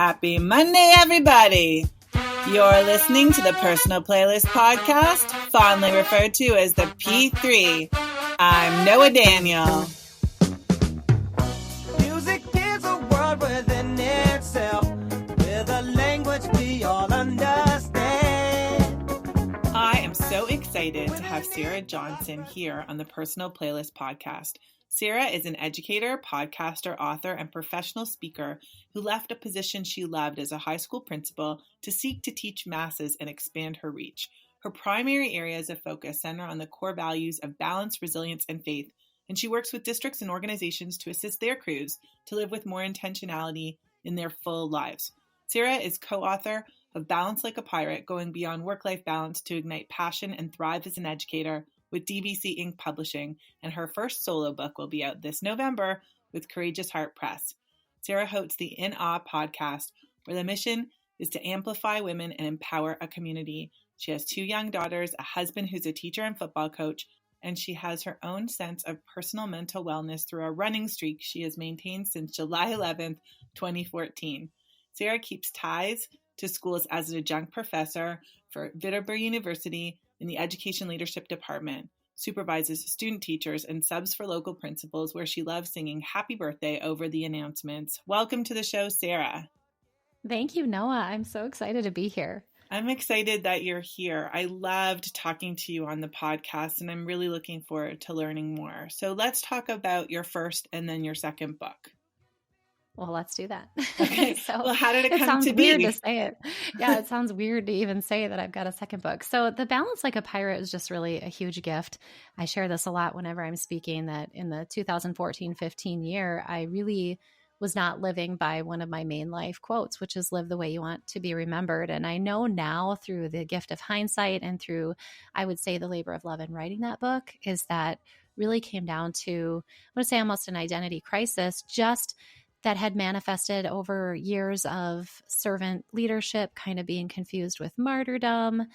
Happy Monday, everybody! You're listening to the Personal Playlist Podcast, fondly referred to as the P3. I'm Noah Daniel. Music is a world within itself, with a language we all understand. I am so excited to have Sarah Johnson here on the Personal Playlist Podcast. Sarah is an educator, podcaster, author, and professional speaker who left a position she loved as a high school principal to seek to teach masses and expand her reach. Her primary areas of focus center on the core values of balance, resilience, and faith, and she works with districts and organizations to assist their crews to live with more intentionality in their full lives. Sarah is co-author of Balance Like a Pirate, Going Beyond Work-Life Balance to Ignite Passion and Thrive as an Educator with DBC Inc Publishing, and her first solo book will be out this November with Courageous Heart Press. Sarah hosts the In Awe podcast, where the mission is to amplify women and empower a community. She has 2 young daughters, a husband who's a teacher and football coach, and she has her own sense of personal mental wellness through a running streak she has maintained since July 11th, 2014. Sarah keeps ties to schools as an adjunct professor for Wittenberg University in the Education Leadership Department, supervises student teachers, and subs for local principals, where she loves singing happy birthday over the announcements. Welcome to the show, Sarah. Thank you, Noah. I'm so excited to be here. I'm excited that you're here. I loved talking to you on the podcast, and I'm really looking forward to learning more. So let's talk about your first and then your second book. Well, let's do that. Okay. So well, how did it come to be? It sounds weird to say it. Yeah, it sounds weird to even say that I've got a second book. So the Balance Like a Pirate is just really a huge gift. I share this a lot whenever I'm speaking, that in the 2014-15 year, I really was not living by one of my main life quotes, which is live the way you want to be remembered. And I know now through the gift of hindsight and through, I would say, the labor of love in writing that book, is that really came down to, I would say, almost an identity crisis, just that had manifested over years of servant leadership, kind of being confused with martyrdom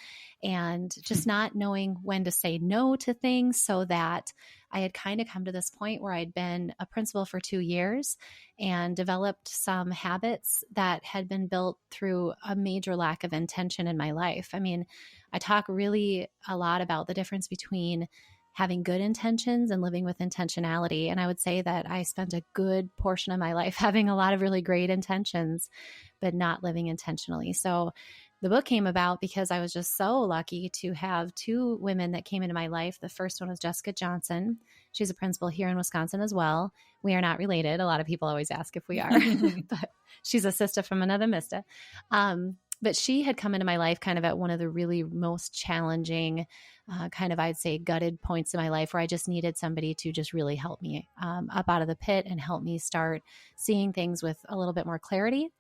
and just not knowing when to say no to things, so that I had kind of come to this point where I'd been a principal for 2 years and developed some habits that had been built through a major lack of intention in my life. I mean, I talk really a lot about the difference between having good intentions and living with intentionality. And I would say that I spent a good portion of my life having a lot of really great intentions, but not living intentionally. So the book came about because I was just so lucky to have 2 women that came into my life. The first one was Jessica Johnson. She's a principal here in Wisconsin as well. We are not related. A lot of people always ask if we are, but she's a sister from another mister. But she had come into my life kind of at one of the really most challenging, kind of, I'd say, gutted points in my life, where I just needed somebody to just really help me up out of the pit and help me start seeing things with a little bit more clarity.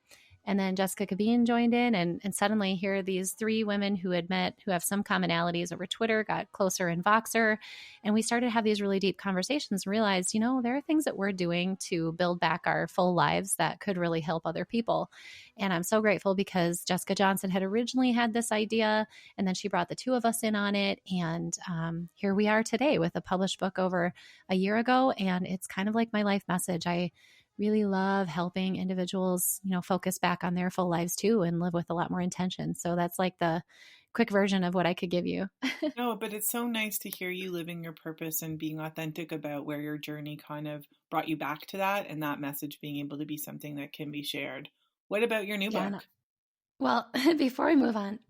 And then Jessica Cabine joined in, and suddenly here are these 3 women who had met, who have some commonalities over Twitter, got closer in Voxer, and we started to have these really deep conversations and realized, there are things that we're doing to build back our full lives that could really help other people. And I'm so grateful because Jessica Johnson had originally had this idea, and then she brought the 2 of us in on it. And here we are today with a published book over a year ago. And it's kind of like my life message. I really love helping individuals, focus back on their full lives too and live with a lot more intention. So that's like the quick version of what I could give you. No, but it's so nice to hear you living your purpose and being authentic about where your journey kind of brought you back to that, and that message being able to be something that can be shared. What about your new book? Well, before we move on,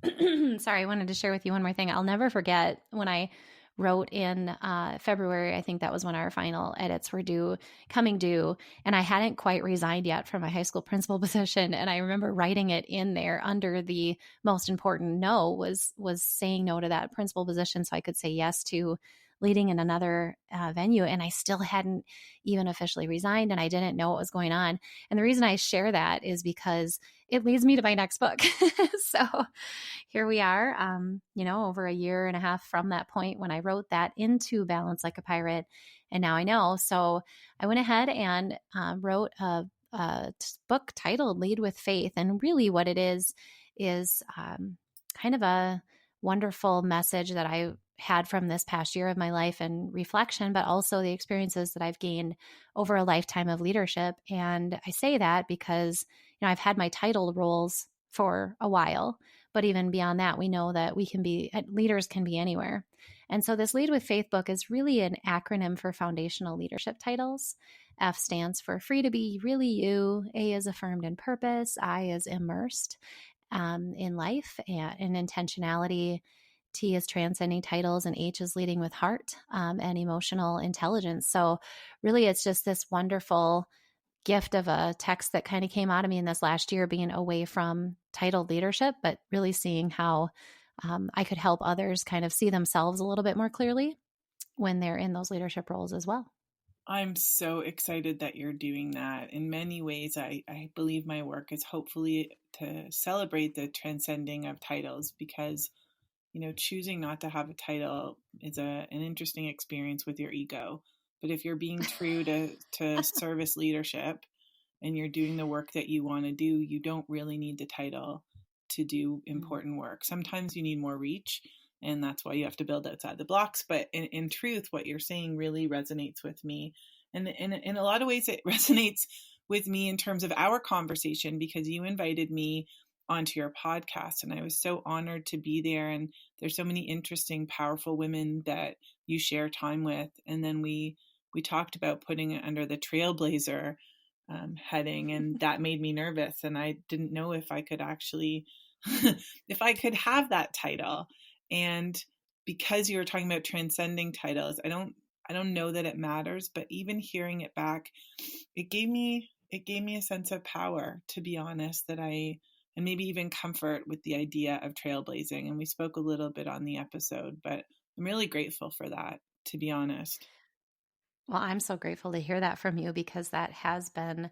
sorry, I wanted to share with you one more thing. I'll never forget when I wrote in February, I think that was when our final edits were coming due, and I hadn't quite resigned yet from my high school principal position. And I remember writing it in there under the most important no was saying no to that principal position so I could say yes to leading in another venue. And I still hadn't even officially resigned, and I didn't know what was going on. And the reason I share that is because it leads me to my next book. So here we are, over a year and a half from that point when I wrote that into Balance Like a Pirate. And now I know. So I went ahead and wrote a book titled Lead with Faith. And really what it is kind of a wonderful message that I had from this past year of my life and reflection, but also the experiences that I've gained over a lifetime of leadership. And I say that because, I've had my titled roles for a while, but even beyond that, we know that leaders can be anywhere. And so this Lead with Faith book is really an acronym for foundational leadership titles. F stands for free to be really you. A is affirmed in purpose. I is immersed in life and intentionality. T is transcending titles, and H is leading with heart and emotional intelligence. So really, it's just this wonderful gift of a text that kind of came out of me in this last year, being away from titled leadership, but really seeing how I could help others kind of see themselves a little bit more clearly when they're in those leadership roles as well. I'm so excited that you're doing that. In many ways, I believe my work is hopefully to celebrate the transcending of titles, because choosing not to have a title is an interesting experience with your ego. But if you're being true to service leadership and you're doing the work that you want to do, you don't really need the title to do important work. Sometimes you need more reach, and that's why you have to build outside the blocks. But in truth, what you're saying really resonates with me. And in a lot of ways, it resonates with me in terms of our conversation, because you invited me onto your podcast, and I was so honored to be there. And there's so many interesting, powerful women that you share time with. And then we talked about putting it under the Trailblazer heading, and that made me nervous. And I didn't know if I could actually, if I could have that title. And because you were talking about transcending titles, I don't know that it matters, but even hearing it back, it gave me a sense of power, to be honest, and maybe even comfort with the idea of trailblazing. And we spoke a little bit on the episode, but I'm really grateful for that, to be honest. Well, I'm so grateful to hear that from you, because that has been,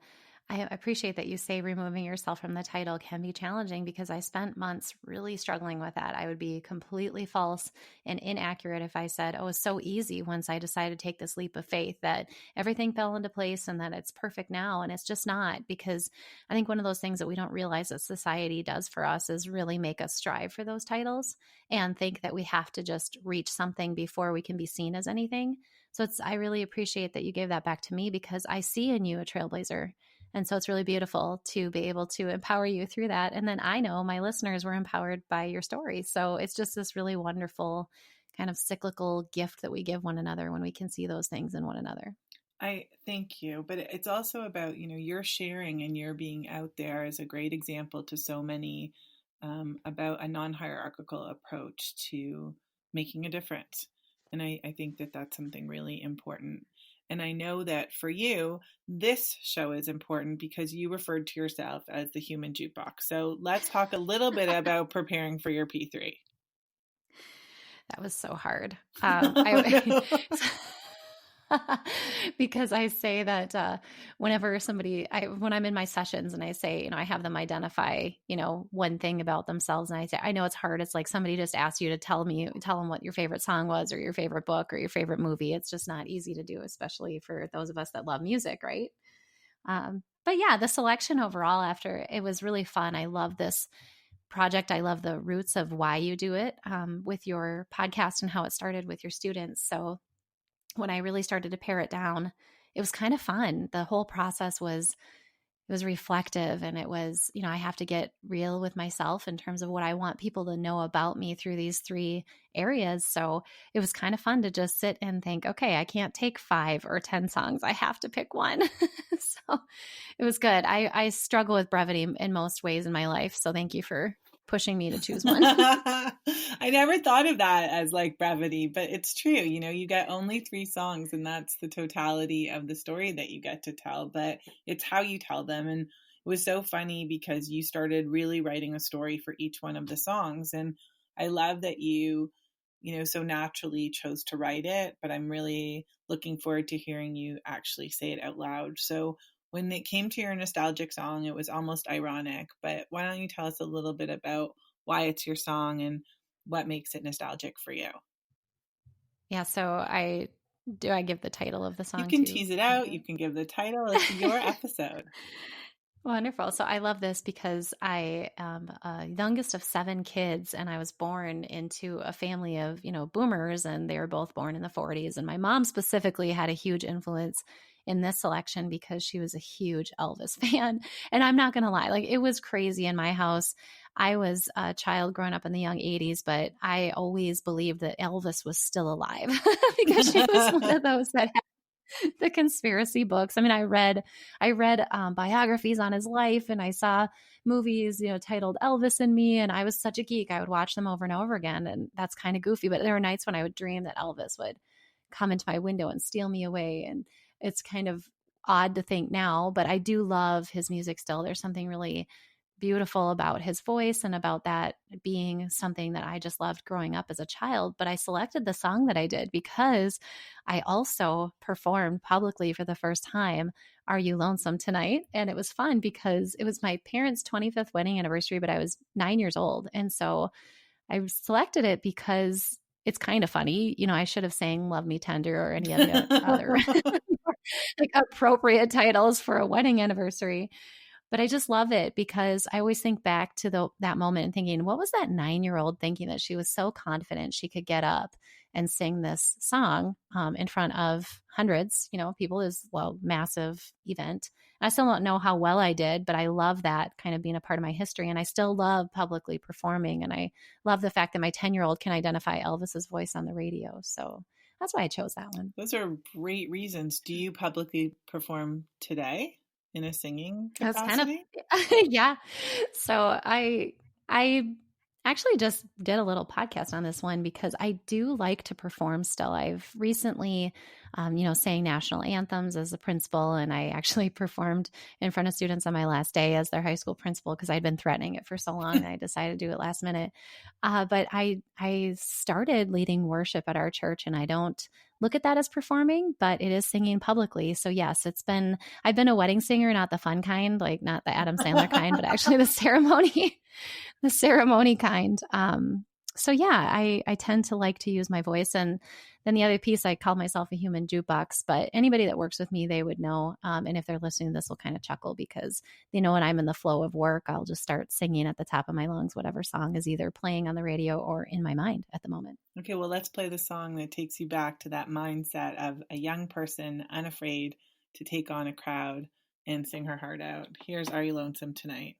I appreciate that you say removing yourself from the title can be challenging, because I spent months really struggling with that. I would be completely false and inaccurate if I said, oh, it's so easy once I decided to take this leap of faith, that everything fell into place and that it's perfect now. And it's just not, because I think one of those things that we don't realize that society does for us is really make us strive for those titles and think that we have to just reach something before we can be seen as anything. So I really appreciate that you gave that back to me, because I see in you a trailblazer. And so it's really beautiful to be able to empower you through that. And then I know my listeners were empowered by your story. So it's just this really wonderful kind of cyclical gift that we give one another when we can see those things in one another. I thank you. But it's also about, your sharing and your being out there is a great example to so many about a non-hierarchical approach to making a difference. And I think that that's something really important. And I know that for you, this show is important because you referred to yourself as the human jukebox. So let's talk a little bit about preparing for your P3. That was so hard. No. Because I say that whenever when I'm in my sessions and I say, I have them identify, one thing about themselves. And I say, I know it's hard. It's like somebody just asked you to tell them what your favorite song was, or your favorite book, or your favorite movie. It's just not easy to do, especially for those of us that love music, right? But yeah, the selection overall, after, it was really fun. I love this project. I love the roots of why you do it with your podcast and how it started with your students. So when I really started to pare it down, it was kind of fun. The whole process was reflective, and it was, I have to get real with myself in terms of what I want people to know about me through these 3 areas. So it was kind of fun to just sit and think, okay, I can't take 5 or 10 songs. I have to pick one. So it was good. I struggle with brevity in most ways in my life. So thank you for pushing me to choose one. I never thought of that as like brevity, but it's true. You get only 3 songs, and that's the totality of the story that you get to tell, but it's how you tell them. And it was so funny because you started really writing a story for each one of the songs. And I love that you so naturally chose to write it, but I'm really looking forward to hearing you actually say it out loud. So when it came to your nostalgic song, it was almost ironic, but why don't you tell us a little bit about why it's your song and what makes it nostalgic for you? Yeah. So I give the title of the song? You can too? tease it out. You can give the title. It's your episode. Wonderful. So I love this because I am a youngest of 7 kids, and I was born into a family of, boomers, and they were both born in the 40s. And my mom specifically had a huge influence in this selection because she was a huge Elvis fan. And I'm not going to lie, like it was crazy in my house. I was a child growing up in the young 80s, but I always believed that Elvis was still alive because she was one of those that the conspiracy books. I mean, I read biographies on his life, and I saw movies, titled Elvis and Me, and I was such a geek. I would watch them over and over again, and that's kind of goofy. But there were nights when I would dream that Elvis would come into my window and steal me away, and it's kind of odd to think now, but I do love his music still. There's something really beautiful about his voice and about that being something that I just loved growing up as a child. But I selected the song that I did because I also performed publicly for the first time Are You Lonesome Tonight? And it was fun because it was my parents' 25th wedding anniversary, but I was 9 years old. And so I selected it because it's kind of funny. I should have sang Love Me Tender or any of the other like appropriate titles for a wedding anniversary. But I just love it because I always think back to that moment and thinking, what was that 9-year-old thinking that she was so confident she could get up and sing this song in front of hundreds, people? Is massive event. And I still don't know how well I did, but I love that kind of being a part of my history. And I still love publicly performing. And I love the fact that my 10-year-old can identify Elvis's voice on the radio. So that's why I chose that one. Those are great reasons. Do you publicly perform today in a singing capacity? Yeah. So I actually just did a little podcast on this one because I do like to perform still. I've recently, sang national anthems as a principal, and I actually performed in front of students on my last day as their high school principal because I'd been threatening it for so long, and I decided to do it last minute. But I started leading worship at our church, and I don't look at that as performing, but it is singing publicly. So yes, I've been a wedding singer, not the fun kind, like not the Adam Sandler kind, but actually the ceremony kind. So yeah, I tend to like to use my voice. And then the other piece, I call myself a human jukebox, but anybody that works with me, they would know. And if they're listening, this will kind of chuckle because they know when I'm in the flow of work, I'll just start singing at the top of my lungs, whatever song is either playing on the radio or in my mind at the moment. Okay, well, let's play the song that takes you back to that mindset of a young person unafraid to take on a crowd and sing her heart out. Here's Are You Lonesome Tonight?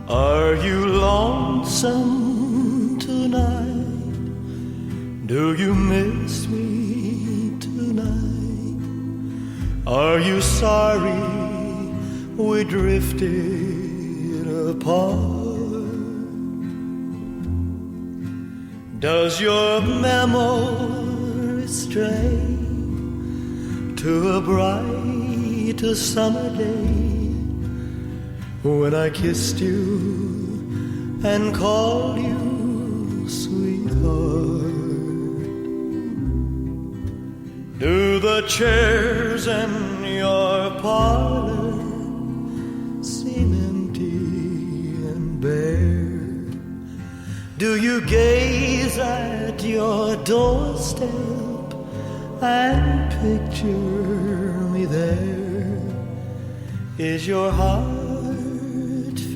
Are you lonesome tonight? Do you miss me tonight? Are you sorry we drifted apart? Does your memory stray to a bright summer day when I kissed you and called you sweetheart? Do the chairs in your parlor seem empty and bare? Do you gaze at your doorstep and picture me there? Is your heart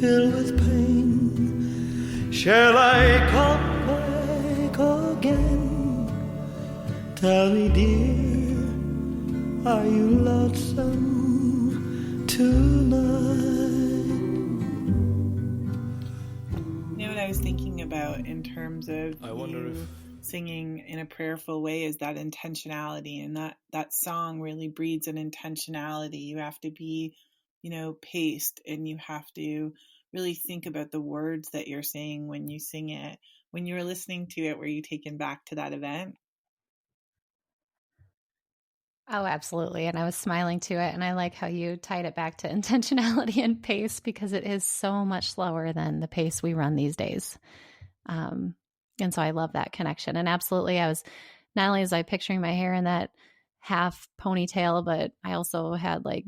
filled with pain? Shall I come back again? Tell me, dear, are you lonesome tonight? You know what I was thinking about in terms of singing in a prayerful way is that intentionality, and that song really breeds an intentionality. You have to be paced, and you have to really think about the words that you're saying when you sing it. When you were listening to it, were you taken back to that event? Oh, absolutely. And I was smiling to it. And I like how you tied it back to intentionality and pace because it is so much slower than the pace we run these days. And so I love that connection. And absolutely, I was not only was I picturing my hair in that half ponytail, but I also had like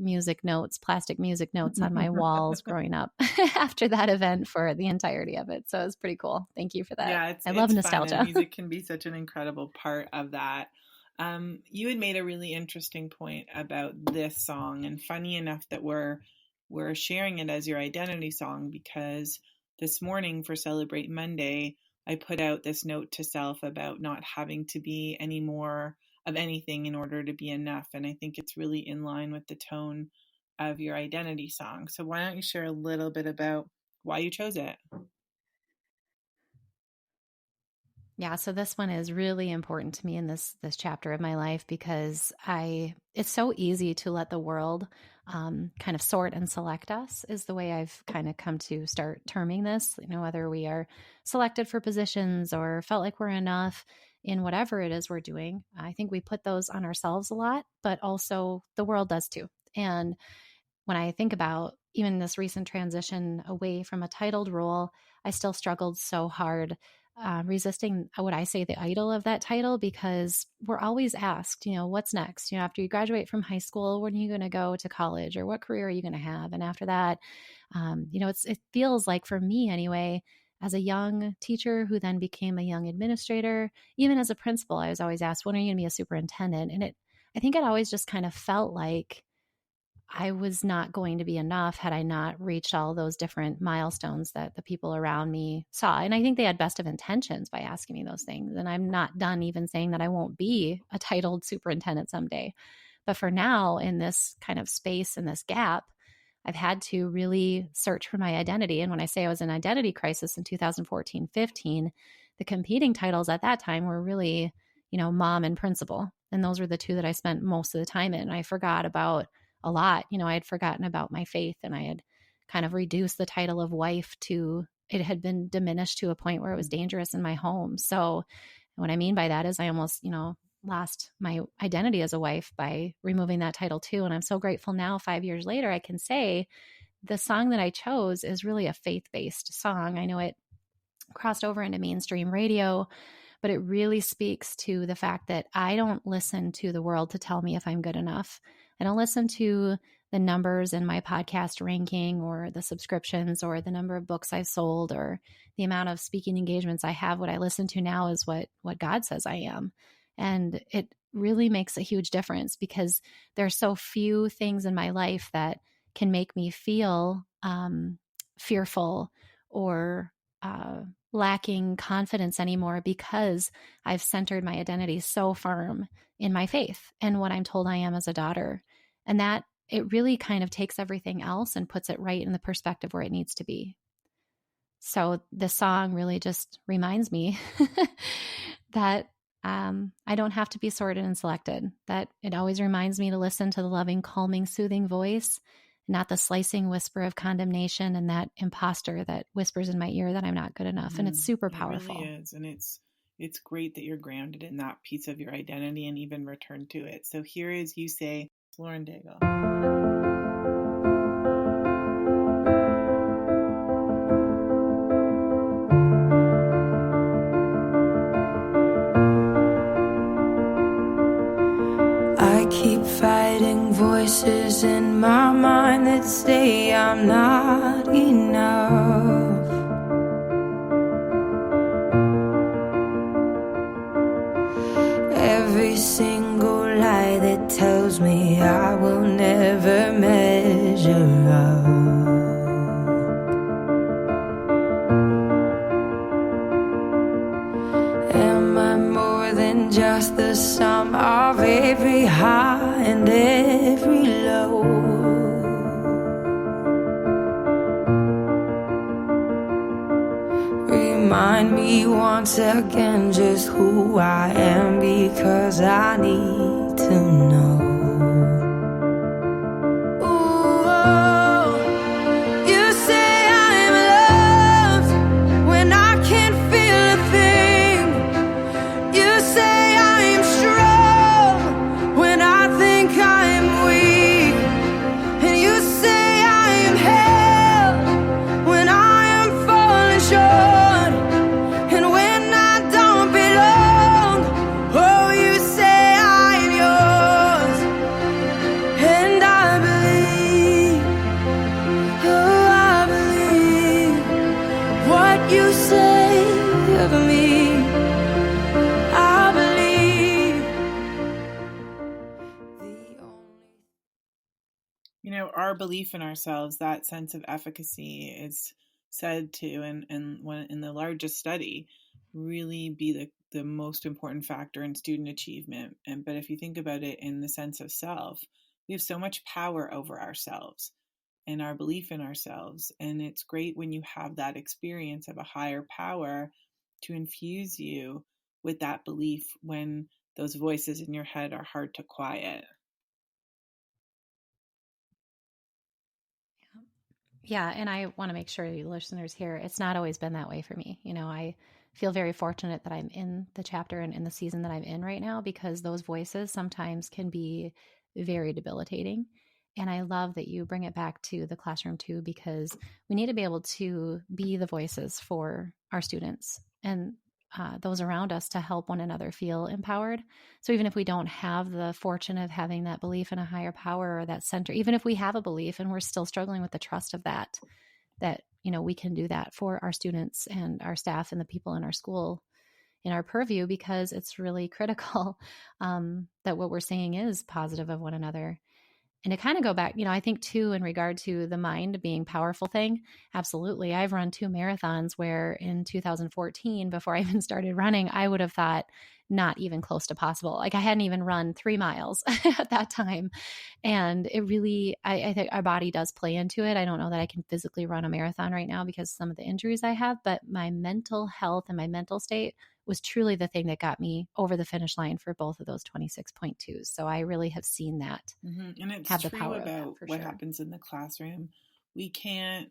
plastic music notes on my walls growing up after that event for the entirety of it. So it was pretty cool. Thank you for that. Yeah, I love it's nostalgia. Fun, and music can be such an incredible part of that. You had made a really interesting point about this song, and funny enough that we're sharing it as your identity song, because this morning for Celebrate Monday, I put out this note to self about not having to be any more of anything in order to be enough. And I think it's really in line with the tone of your identity song. So why don't you share a little bit about why you chose it? Yeah, so this one is really important to me in this chapter of my life, because it's so easy to let the world kind of sort and select us, is the way I've kind of come to start terming this. Whether we are selected for positions or felt like we're enough in whatever it is we're doing. I think we put those on ourselves a lot, but also the world does too. And when I think about even this recent transition away from a titled role, I still struggled so hard resisting, would I say, the idol of that title, because we're always asked, what's next? After you graduate from high school, when are you going to go to college, or what career are you going to have? And after that, it feels like, for me anyway, as a young teacher who then became a young administrator, even as a principal, I was always asked, when are you going to be a superintendent? And I think it always just kind of felt like I was not going to be enough had I not reached all those different milestones that the people around me saw. And I think they had best of intentions by asking me those things. And I'm not done even saying that I won't be a titled superintendent someday. But for now, in this kind of space and this gap, I've had to really search for my identity. And when I say I was in identity crisis in 2014-15, the competing titles at that time were really, mom and principal. And those were the two that I spent most of the time in. I forgot about a lot. I had forgotten about my faith, and I had kind of reduced the title of wife to, it had been diminished to a point where it was dangerous in my home. So what I mean by that is I almost, lost my identity as a wife by removing that title too. And I'm so grateful now, 5 years later, I can say the song that I chose is really a faith-based song. I know it crossed over into mainstream radio, but it really speaks to the fact that I don't listen to the world to tell me if I'm good enough. I don't listen to the numbers in my podcast ranking, or the subscriptions, or the number of books I've sold, or the amount of speaking engagements I have. What I listen to now is what God says I am. And it really makes a huge difference, because there are so few things in my life that can make me feel fearful or lacking confidence anymore, because I've centered my identity so firm in my faith and what I'm told I am as a daughter. And that it really kind of takes everything else and puts it right in the perspective where it needs to be. So the song really just reminds me that I don't have to be sorted and selected, that it always reminds me to listen to the loving, calming, soothing voice, not the slicing whisper of condemnation and that imposter that whispers in my ear that I'm not good enough. And it's super powerful. It really is. And it's great that you're grounded in that piece of your identity and even return to it. So here is You Say, Lauren Daigle. I keep fighting voices in my mind that say I'm not enough. Every single lie that tells me I will never measure up. Am I more than just the sum of every high and every low? Remind me once again just who I am, because I need to know. our belief in ourselves, that sense of efficacy, is said to, and when in the largest study, really be the most important factor in student achievement. But if you think about it in the sense of self, we have so much power over ourselves and our belief in ourselves. And it's great when you have that experience of a higher power to infuse you with that belief when those voices in your head are hard to quiet. Yeah. And I want to make sure you listeners here, it's not always been that way for me. I feel very fortunate that I'm in the chapter and in the season that I'm in right now, because those voices sometimes can be very debilitating. And I love that you bring it back to the classroom too, because we need to be able to be the voices for our students and those around us to help one another feel empowered. So even if we don't have the fortune of having that belief in a higher power or that center, even if we have a belief and we're still struggling with the trust of that we can do that for our students and our staff and the people in our school in our purview, because it's really critical that what we're saying is positive of one another. And to kind of go back, I think too, in regard to the mind being powerful thing, absolutely. I've run 2 marathons where in 2014, before I even started running, I would have thought not even close to possible. Like I hadn't even run 3 miles at that time. And it really, I think our body does play into it. I don't know that I can physically run a marathon right now because of some of the injuries I have, but my mental health and my mental state was truly the thing that got me over the finish line for both of those 26.2s. So I really have seen that. Mm-hmm. And it's have the true power about what sure. happens in the classroom. We can't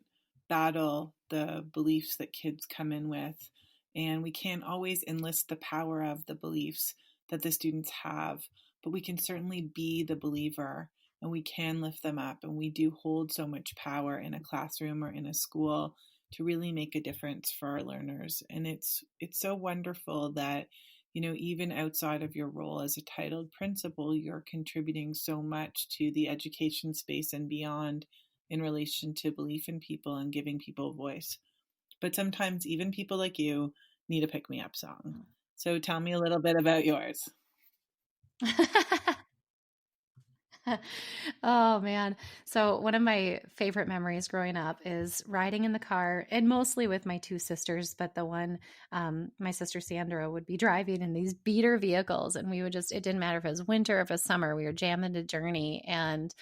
battle the beliefs that kids come in with, and we can't always enlist the power of the beliefs that the students have, but we can certainly be the believer, and we can lift them up. And we do hold so much power in a classroom or in a school to really make a difference for our learners. And it's so wonderful that, even outside of your role as a titled principal, you're contributing so much to the education space and beyond in relation to belief in people and giving people a voice. But sometimes even people like you need a pick-me-up song. So tell me a little bit about yours. Oh man. So one of my favorite memories growing up is riding in the car, and mostly with my 2 sisters, but the one, my sister Sandra would be driving in these beater vehicles, and we would it didn't matter if it was winter or if it was summer, we were jamming to Journey and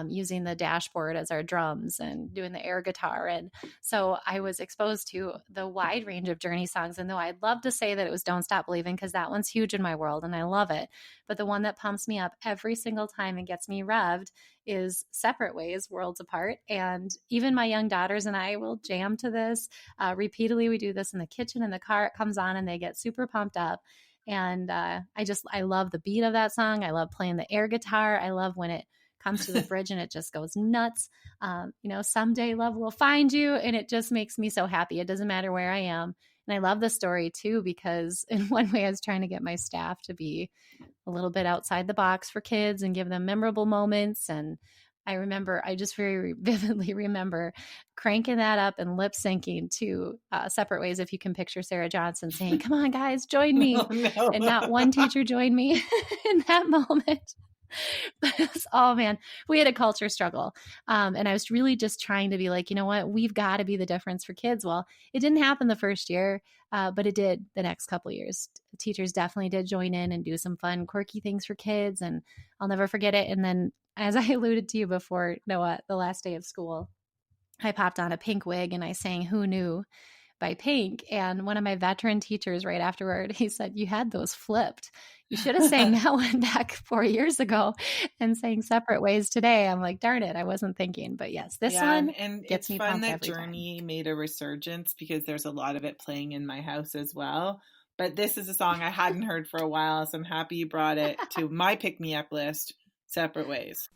using the dashboard as our drums and doing the air guitar. And so I was exposed to the wide range of Journey songs. And though I'd love to say that it was Don't Stop Believing, because that one's huge in my world and I love it, but the one that pumps me up every single time and gets me revved is Separate Ways, Worlds Apart. And even my young daughters and I will jam to this repeatedly. We do this in the kitchen, in the car, it comes on and they get super pumped up. And I love the beat of that song. I love playing the air guitar. I love when it comes to the bridge and it just goes nuts. Someday love will find you. And it just makes me so happy. It doesn't matter where I am. And I love the story too, because in one way I was trying to get my staff to be a little bit outside the box for kids and give them memorable moments. And I just very vividly remember cranking that up and lip syncing to Separate Ways. If you can picture Sarah Johnson saying, "Come on guys, join me." Oh, no. And not one teacher joined me in that moment. Oh man, we had a culture struggle. And I was really just trying to be like, you know what, we've got to be the difference for kids. Well, it didn't happen the first year, but it did the next couple of years. Teachers definitely did join in and do some fun, quirky things for kids. And I'll never forget it. And then, as I alluded to you before, Noah, the last day of school, I popped on a pink wig and I sang Who Knew by Pink. And one of my veteran teachers right afterward, he said, "You had those flipped. You should have sang that one back 4 years ago and sang Separate Ways today." I'm like, darn it, I wasn't thinking. But yes, this one and gets me pumped every time. It's fun that Journey made a resurgence because there's a lot of it playing in my house as well. But this is a song I hadn't heard for a while, so I'm happy you brought it to my pick-me-up list, Separate Ways.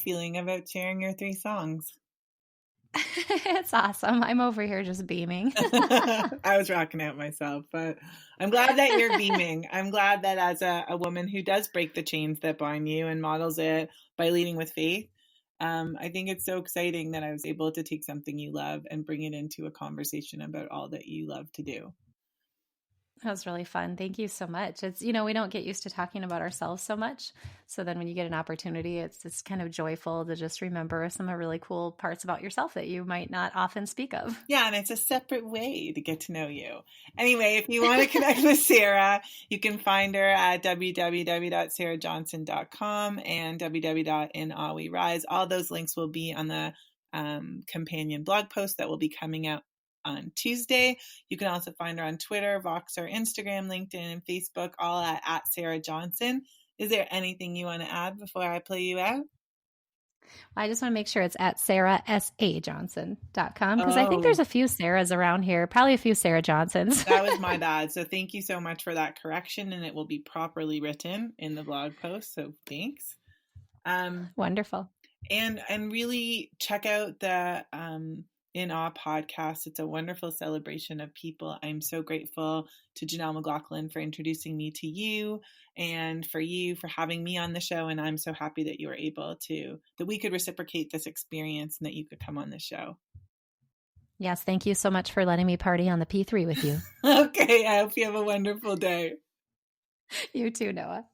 feeling about sharing your 3 songs? It's awesome. I'm over here just beaming. I was rocking out myself, but I'm glad that you're beaming. I'm glad that as a woman who does break the chains that bind you and models it by leading with faith, I think it's so exciting that I was able to take something you love and bring it into a conversation about all that you love to do. That was really fun. Thank you so much. It's, we don't get used to talking about ourselves so much. So then when you get an opportunity, it's kind of joyful to just remember some really cool parts about yourself that you might not often speak of. Yeah, and it's a separate way to get to know you. Anyway, if you want to connect with Sarah, you can find her at www.sarahjohnson.com and www.inawerise. All those links will be on the companion blog post that will be coming out on Tuesday. You can also find her on Twitter, Voxer, Instagram, LinkedIn, and Facebook, all at Sarah Johnson. Is there anything you want to add before I play you out? I just want to make sure it's at sarahsajohnson.com because I think there's a few Sarahs around here, probably a few Sarah Johnsons. That was my bad. So thank you so much for that correction, and it will be properly written in the blog post. So thanks. Wonderful. And really check out the In Awe podcast. It's a wonderful celebration of people. I'm so grateful to Janelle McLaughlin for introducing me to you and for you for having me on the show. And I'm so happy that you were able to, that we could reciprocate this experience and that you could come on the show. Yes. Thank you so much for letting me party on the P3 with you. Okay. I hope you have a wonderful day. You too, Noah.